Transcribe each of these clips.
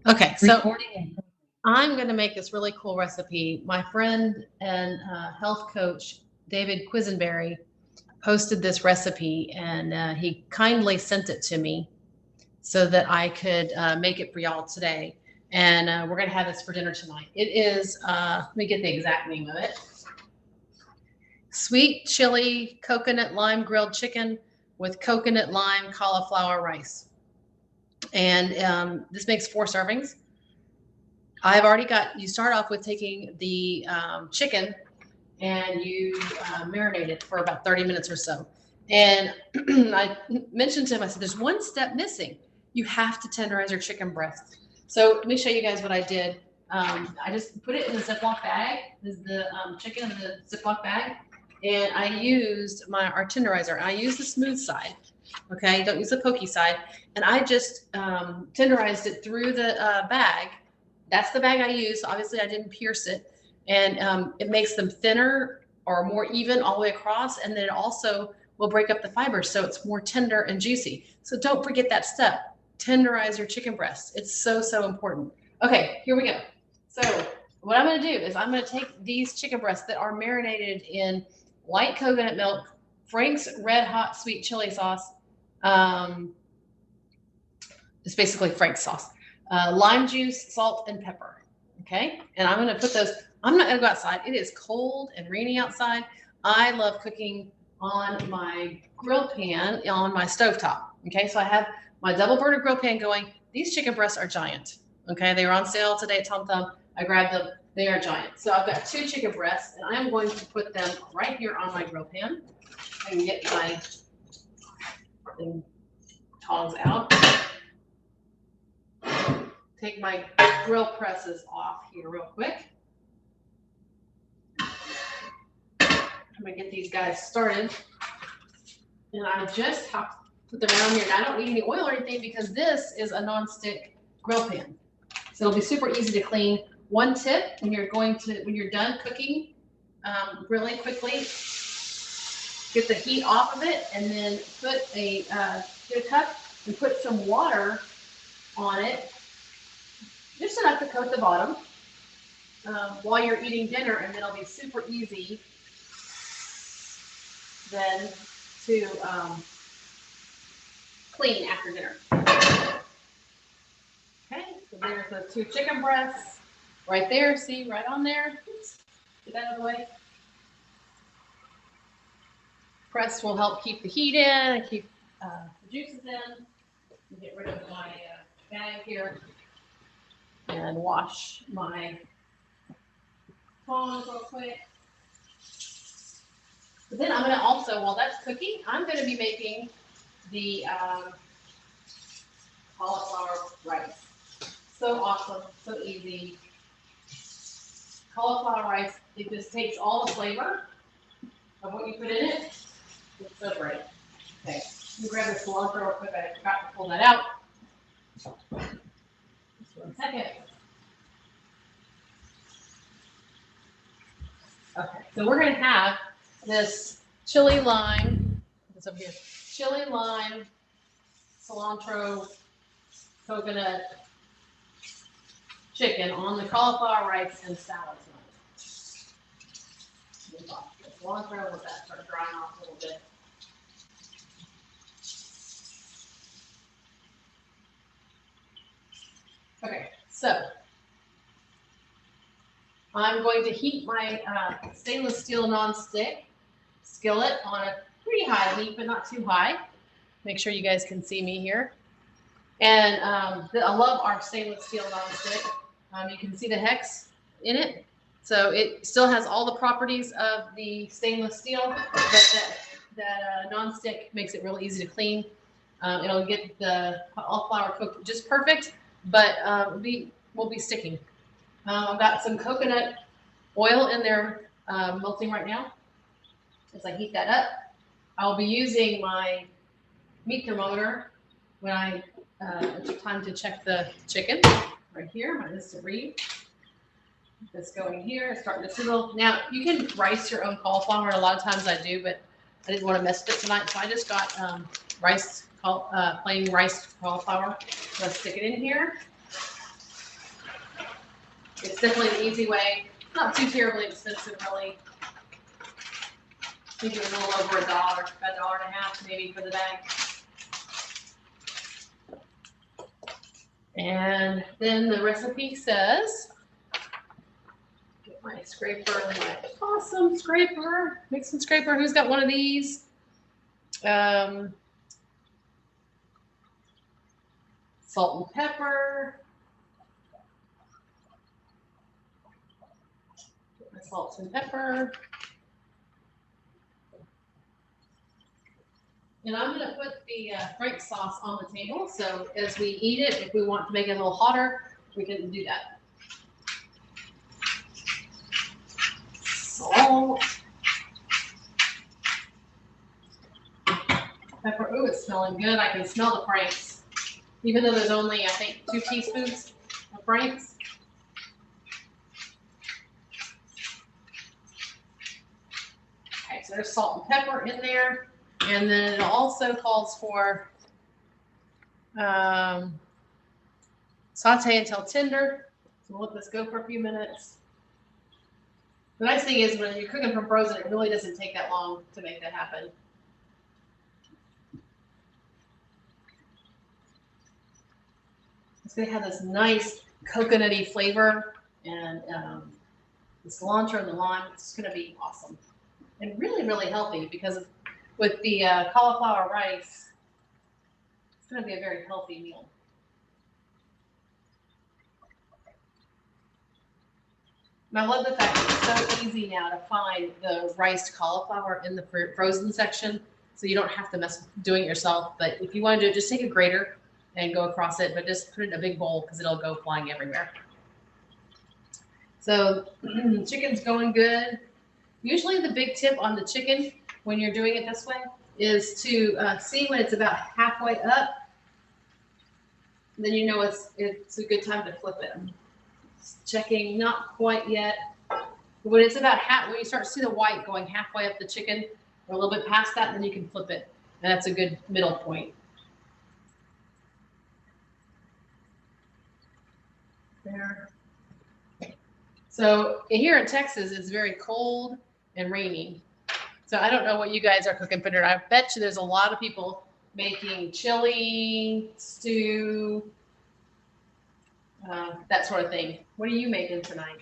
Okay, so I'm going to make this really cool recipe. My friend and health coach, David Quisenberry, posted this recipe and he kindly sent it to me so that I could make it for y'all today. And we're going to have this for dinner tonight. It is, let me get the exact name of it. Sweet chili coconut lime grilled chicken with coconut lime cauliflower rice. And this makes 4 servings. I've already got, you start off with taking the chicken and you marinate it for about 30 minutes or so. And I mentioned to him, I said, there's one step missing. You have to tenderize your chicken breast. So let me show you guys what I did. I just put it in a Ziploc bag, the chicken in the Ziploc bag, and I used my our tenderizer. I used the smooth side, okay? Don't use the pokey side. And I just tenderized it through the bag. That's the bag I used. Obviously, I didn't pierce it. And it makes them thinner or more even all the way across. And then it also will break up the fibers so it's more tender and juicy. So don't forget that step. Tenderize your chicken breast. It's so, so important. Okay, here we go. So what I'm going to do is I'm going to take these chicken breasts that are marinated in light coconut milk, Frank's Red Hot Sweet Chili Sauce. It's basically Frank's sauce. Lime juice, salt, and pepper. Okay, and I'm going to put those. I'm not going to go outside. It is cold and rainy outside. I love cooking on my grill pan on my stovetop. Okay, so I have my double burner grill pan going. These chicken breasts are giant. Okay, they were on sale today at Tom Thumb. I grabbed them. They are giant. So I've got 2 chicken breasts, and I am going to put them right here on my grill pan. I can get my tongs out. Take my grill presses off here real quick. I'm gonna get these guys started. And I just have to put them around here. And I don't need any oil or anything because this is a non-stick grill pan. So it'll be super easy to clean. One tip when you're done cooking, really quickly, get the heat off of it and then put get a cup and put some water on it, just enough to coat the bottom while you're eating dinner, and then it'll be super easy then to clean after dinner. Okay, so there's the 2 chicken breasts right there. See, right on there. Oops, get that out of the way. Press will help keep the heat in and keep the juices in. Get rid of my bag here and wash my tongs real quick. But then I'm going to also, while that's cooking, I'm going to be making the cauliflower rice. So awesome, so easy. Cauliflower rice, it just takes all the flavor of what you put in it. It's so great. Okay, let me grab this cilantro real quick. I forgot to pull that out. Just 1 second. Okay, so we're going to have this chili lime, this over here, chili lime, cilantro, coconut chicken on the cauliflower rice and salad tonight. The cilantro, let that start drying off a little bit. Okay, so I'm going to heat my stainless steel nonstick skillet on a pretty high heat, but not too high. Make sure you guys can see me here. And I love our stainless steel nonstick. You can see the hex in it. So it still has all the properties of the stainless steel, but that nonstick makes it really easy to clean. It'll get the cauliflower cooked just perfect, but will be sticking. I've got some coconut oil in there melting right now. As I heat that up, I'll be using my meat thermometer when I it's time to check the chicken right here. My list to read. This going here, starting to sizzle. Now you can rice your own cauliflower. A lot of times I do, but I didn't want to mess with it tonight, so I just got plain rice cauliflower. Let's stick it in here. It's definitely the easy way. Not too terribly expensive, really. I think it was a little over $1, about $1.50 maybe for the bag. And then the recipe says, get my scraper, my awesome scraper, mixing scraper. Who's got one of these? Salt and pepper. Get my salt and pepper. And I'm going to put the Frank sauce on the table. So as we eat it, if we want to make it a little hotter, we can do that. Salt. Pepper. Ooh, it's smelling good. I can smell the Franks. Even though there's only, I think, 2 teaspoons of Franks. Okay, so there's salt and pepper in there. And then it also calls for saute until tender. So we'll let this go for a few minutes. The nice thing is when you're cooking from frozen, it really doesn't take that long to make that happen. It's going to have this nice coconutty flavor, and the cilantro and the lime. It's going to be awesome and really, really healthy because with the cauliflower rice, it's going to be a very healthy meal. And I love the fact that it's so easy now to find the riced cauliflower in the frozen section, so you don't have to mess with doing it yourself. But if you want to do it, just take a grater and go across it, but just put it in a big bowl because it'll go flying everywhere. So chicken's going good. Usually the big tip on the chicken when you're doing it this way is to see when it's about halfway up. Then you know it's a good time to flip it. Checking, not quite yet. When it's about when you start to see the white going halfway up the chicken, or a little bit past that, then you can flip it. And that's a good middle point. There. So here in Texas, it's very cold and rainy. So I don't know what you guys are cooking for dinner. I bet you there's a lot of people making chili, stew, that sort of thing. What are you making tonight?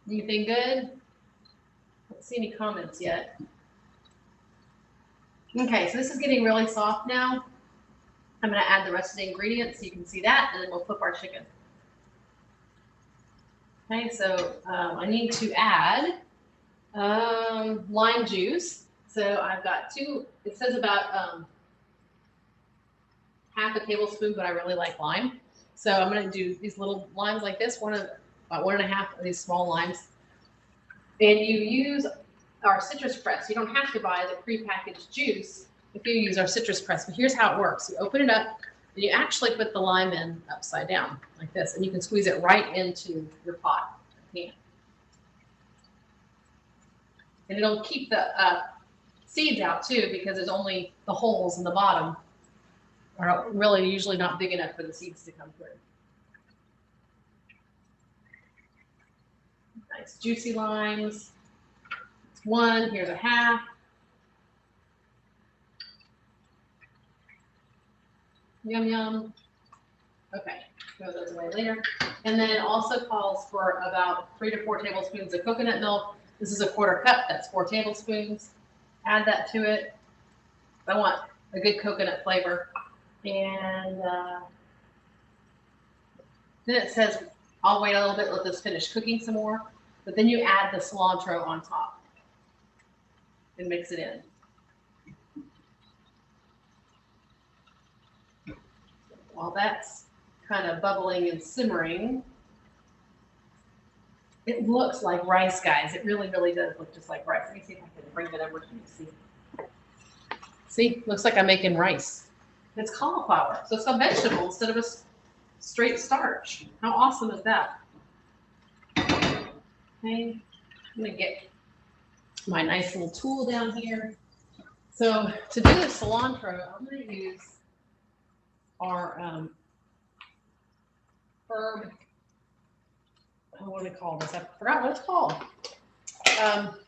Anything good? I don't see any comments yet. Okay, so this is getting really soft now. I'm going to add the rest of the ingredients so you can see that, and then we'll flip our chicken. Okay, so I need to add lime juice. So I've got 2, it says about half a tablespoon, but I really like lime. So I'm going to do these little limes like this, about 1.5 of these small limes. And you use our citrus press. You don't have to buy the prepackaged juice if you use our citrus press, but here's how it works. You open it up, and you actually put the lime in upside down like this, and you can squeeze it right into your pot. And it'll keep the seeds out too, because there's only the holes in the bottom are really usually not big enough for the seeds to come through. Nice juicy limes. It's 1, here's a half. Yum, yum. Okay, throw those away later. And then it also calls for about 3 to 4 tablespoons of coconut milk. This is a 1/4 cup, that's 4 tablespoons. Add that to it. I want a good coconut flavor. And then it says, I'll wait a little bit, let this finish cooking some more. But then you add the cilantro on top and mix it in. While that's kind of bubbling and simmering, it looks like rice, guys. It really, really does look just like rice. Let me see if I can bring it over to you. See, looks like I'm making rice. It's cauliflower, so it's a vegetable instead of a straight starch. How awesome is that? Okay, I'm gonna get my nice little tool down here. So to do the cilantro, I'm gonna use our herb what do we call this? I forgot what it's called.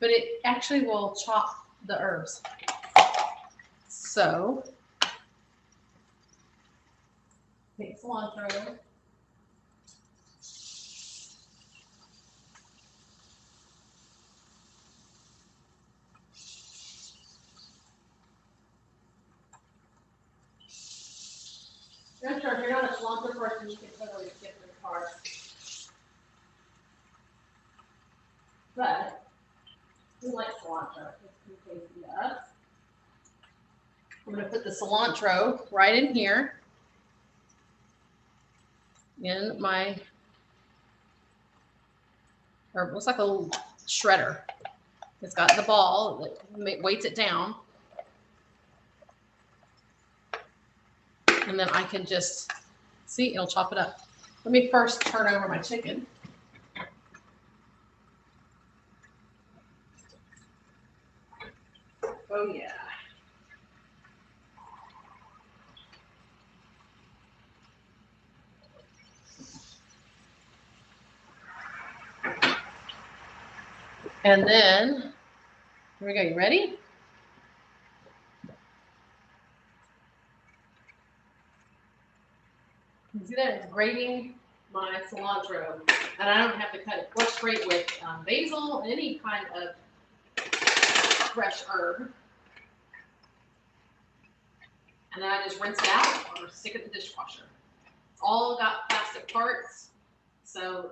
But it actually will chop the herbs. So, take cilantro. I'm sure if you're not a cilantro person, you can totally skip this part. But we like cilantro. It's tasty to us. I'm going to put the cilantro right in here in my, or it looks like a little shredder. It's got the ball that weights it down. And then I can just, see, it'll chop it up. Let me first turn over my chicken. Oh yeah. And then, here we go, you ready? You see that it's grating my cilantro, and I don't have to cut it flush straight with basil, any kind of fresh herb. And then I just rinse it out or stick it in the dishwasher. It's all got plastic parts, so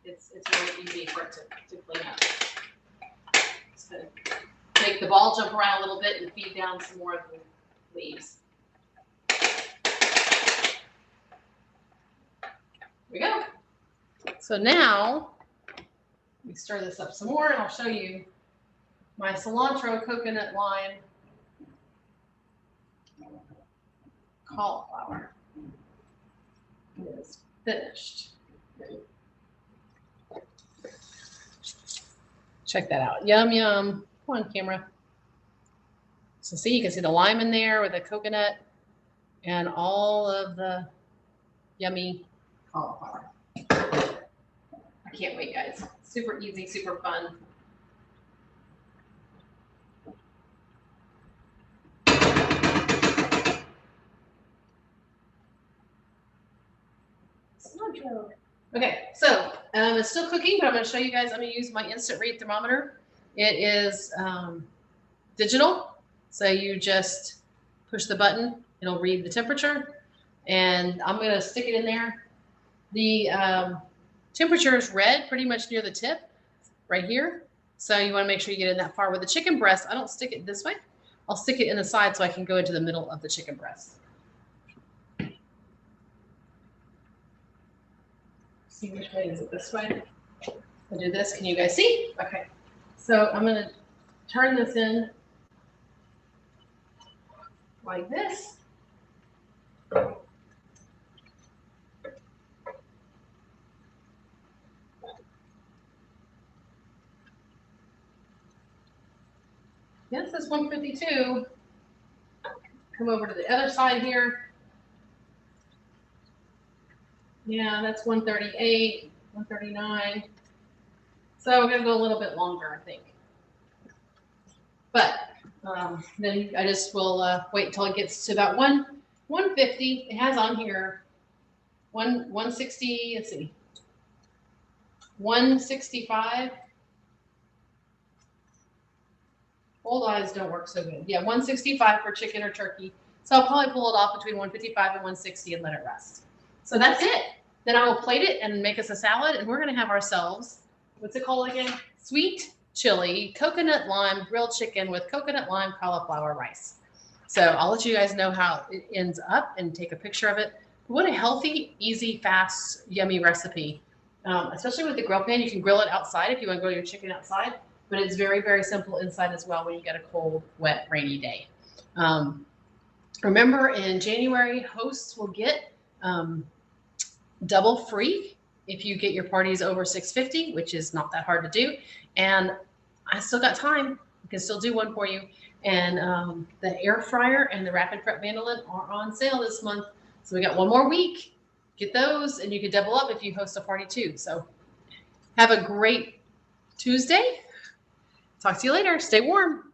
it's really easy for it to clean up. Just gonna make the ball jump around a little bit and feed down some more of the leaves. Here we go. So now we stir this up some more, and I'll show you my cilantro, coconut, lime, cauliflower is finished. Check that out. Yum, yum. Come on, camera. So see, you can see the lime in there with the coconut and all of the yummy cauliflower. I can't wait, guys. Super easy, super fun. Okay, so it's still cooking, but I'm going to show you guys. I'm going to use my instant read thermometer. It is digital, so you just push the button. It'll read the temperature, and I'm going to stick it in there. The temperature is red, pretty much near the tip, right here. So you want to make sure you get in that far. With the chicken breast, I don't stick it this way. I'll stick it in the side so I can go into the middle of the chicken breast. See which way is it? This way? I'll do this. Can you guys see? Okay. So I'm going to turn this in like this. Yes, that's 152. Come over to the other side here. Yeah, that's 138, 139. So we're gonna go a little bit longer, I think. But then I just will wait until it gets to about 150. It has on here 160. Let's see, 165. Old eyes don't work so good. Yeah, 165 for chicken or turkey. So I'll probably pull it off between 155 and 160 and let it rest. So that's it. Then I will plate it and make us a salad, and we're gonna have ourselves, what's it called again? Sweet chili, coconut lime, grilled chicken with coconut lime cauliflower rice. So I'll let you guys know how it ends up and take a picture of it. What a healthy, easy, fast, yummy recipe. Especially with the grill pan, you can grill it outside if you want to grill your chicken outside, but it's very, very simple inside as well when you get a cold, wet, rainy day. Remember, in January, hosts will get double free if you get your parties over 650, which is not that hard to do. And I still got time. I can still do one for you. And the air fryer and the Rapid Prep mandolin are on sale this month. So we got one more week. Get those, and you can double up if you host a party too. So Have a great Tuesday. Talk to you later. Stay warm.